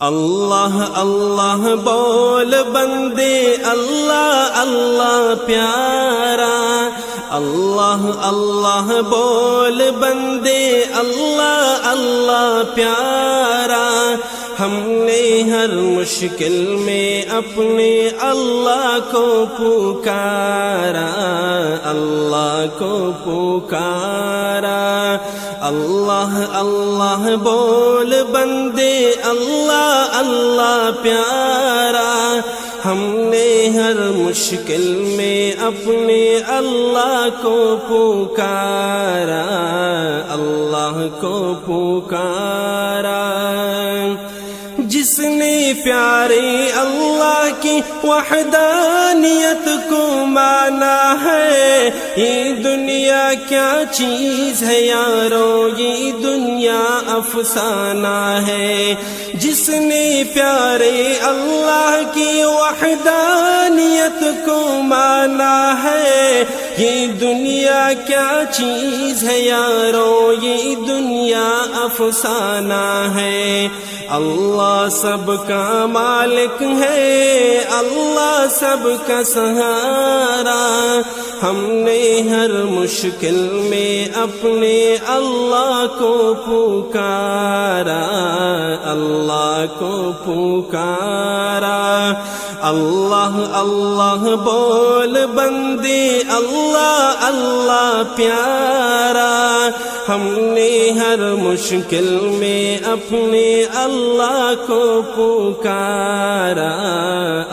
اللہ اللہ بول بندے، اللہ اللہ پیارا، اللہ اللہ بول بندے، اللہ اللہ پیارا۔ ہم نے ہر مشکل میں اپنے اللہ کو پکارا، اللہ کو پکارا۔ اللہ اللہ بول بندے، اللہ اللہ پیارا۔ ہم نے ہر مشکل میں اپنے اللہ کو پکارا، اللہ کو پکارا۔ جس نے پیارے اللہ کی وحدانیت کو مانا ہے، یہ دنیا کیا چیز ہے یارو، یہ دنیا افسانہ ہے۔ جس نے پیارے اللہ کی وحدانیت کو مانا ہے، یہ دنیا کیا چیز ہے یارو، یہ دنیا افسانہ ہے۔ اللہ سب کا مالک ہے، اللہ سب کا سہارا۔ ہم نے ہر مشکل میں اپنے اللہ کو پکارا، اللہ کو پکارا۔ اللہ اللہ بول بندے، اللہ اللہ پیارا۔ ہم نے ہر مشکل میں اپنے اللہ کو پکارا،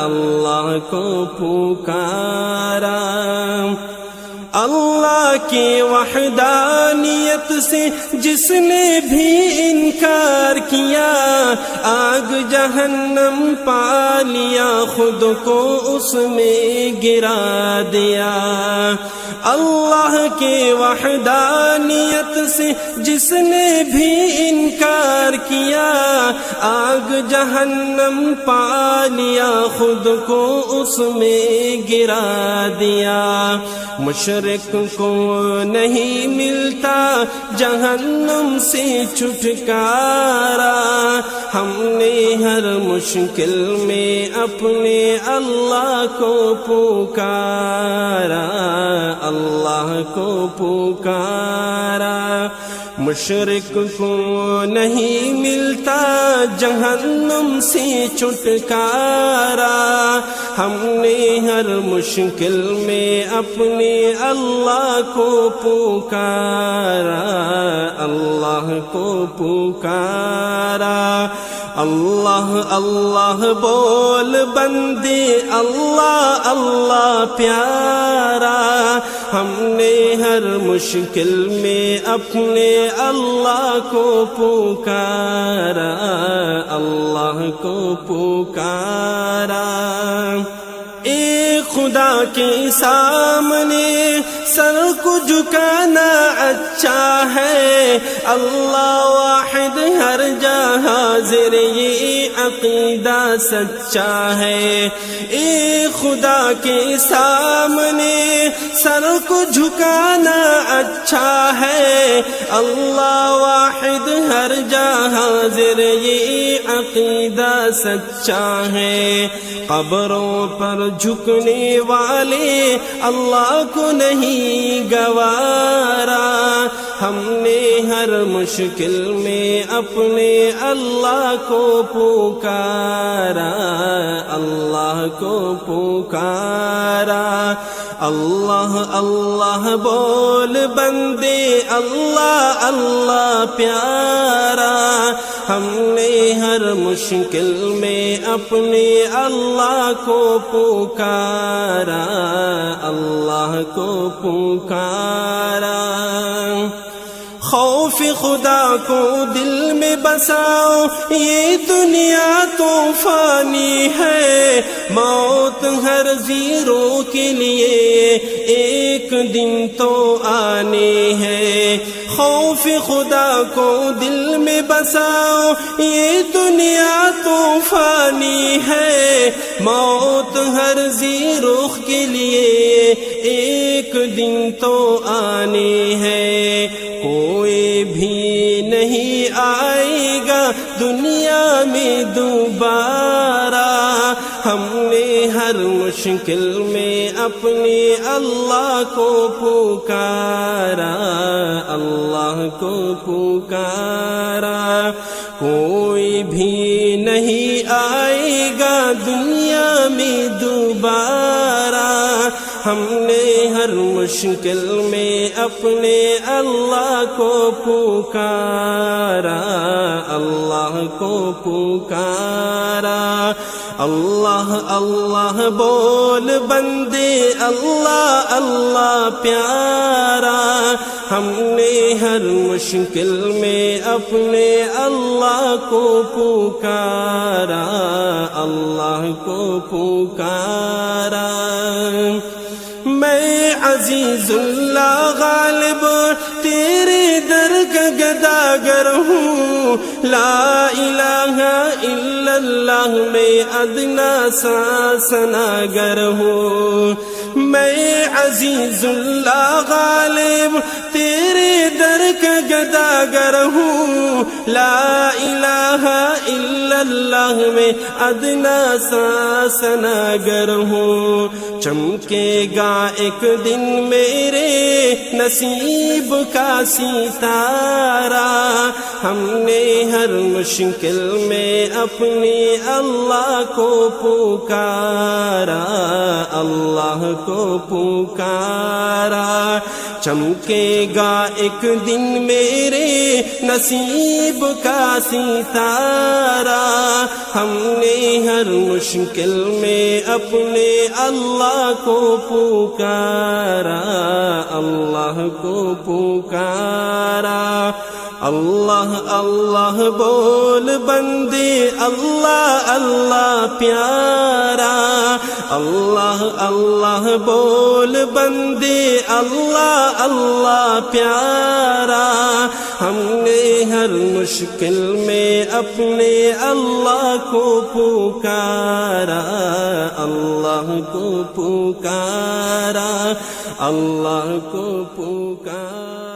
اللہ کو پکارا۔ اللہ کی وحدانیت سے جس نے بھی انکار کیا، آگ جہنم پا لیا، خود کو اس میں گرا دیا۔ اللہ کی وحدانیت سے جس نے بھی انکار کیا، آگ جہنم پا لیا، خود کو اس میں گرا دیا۔ مشرک کو نہیں ملتا جہنم سے چھٹکارا۔ ہم نے ہر مشکل میں اپنے اللہ کو پکارا، اللہ کو پکارا۔ مشرک کو نہیں ملتا جہنم سے چھٹکارا۔ ہم نے ہر مشکل میں اپنے اللہ کو پکارا، اللہ کو پکارا۔ اللہ اللہ بول بندے، اللہ اللہ پیارا۔ ہم نے ہر مشکل میں اپنے اللہ کو پکارا، اللہ کو پکارا۔ ایک خدا کے سامنے سر کو جھکانا اچھا ہے، اللہ واحد ہر جہاں حاضر، یہ عقیدہ سچا ہے۔ ایک خدا کے سامنے سر کو جھکانا اچھا ہے، اللہ واحد ہر جہاں حاضر، یہ عقیدہ سچا ہے۔ قبروں پر جھکنے والے اللہ کو نہیں گوارا۔ ہم نے ہر مشکل میں اپنے اللہ کو پکارا، اللہ کو پکارا۔ اللہ اللہ بول بندے، اللہ اللہ پیارا۔ ہم نے ہر مشکل میں اپنے اللہ کو پکارا، اللہ کو پکارا۔ خوف خدا کو دل میں بساؤ، یہ دنیا طوفانی ہے، موت ہر زیرو کے لیے ایک دن تو آنی ہے۔ خوف خدا کو دل میں بساؤ، یہ دنیا طوفانی ہے، موت ہر زیرخ کے لیے ایک دن تو آنی ہے۔ کوئی بھی نہیں آئے گا دنیا میں دوبارہ، ہم نے ہر مشکل میں اپنے اللہ کو پکارا، اللہ کو پکارا۔ کوئی بھی نہیں آئے گا دنیا میں دوبارہ، ہم نے ہر مشکل میں اپنے اللہ کو پکارا، اللہ کو پکارا۔ اللہ اللہ بول بندے، اللہ اللہ پیارا، ہم نے ہر مشکل میں اپنے اللہ کو پکارا، اللہ کو پکارا۔ میں عزیز اللہ غالب تیرے در کا گداگر ہوں، لا الہ الا اللہ میں ادنا سا ثناگر ہوں۔ میں عزیز اللہ غالب تیرے در کا گداگر ہوں، لا الہ الا اللہ میں ادنا سا ثناگر ہوں۔ چمکے گا ایک دن میرے نصیب کا ستارہ، ہم نے ہر مشکل میں اپنے اللہ کو پکارا، اللہ کو پکارا۔ چمکے گا ایک دن میرے نصیب کا ستارہ، ہم نے ہر مشکل میں اپنے اللہ کو پکارا، اللہ کو پکارا۔ اللہ اللہ بول بندے، اللہ اللہ پیارا، اللہ اللہ بول بندے، اللہ اللہ پیارا، ہم نے ہر مشکل میں اپنے اللہ کو پکارا، اللہ کو پکارا، اللہ کو پکارا۔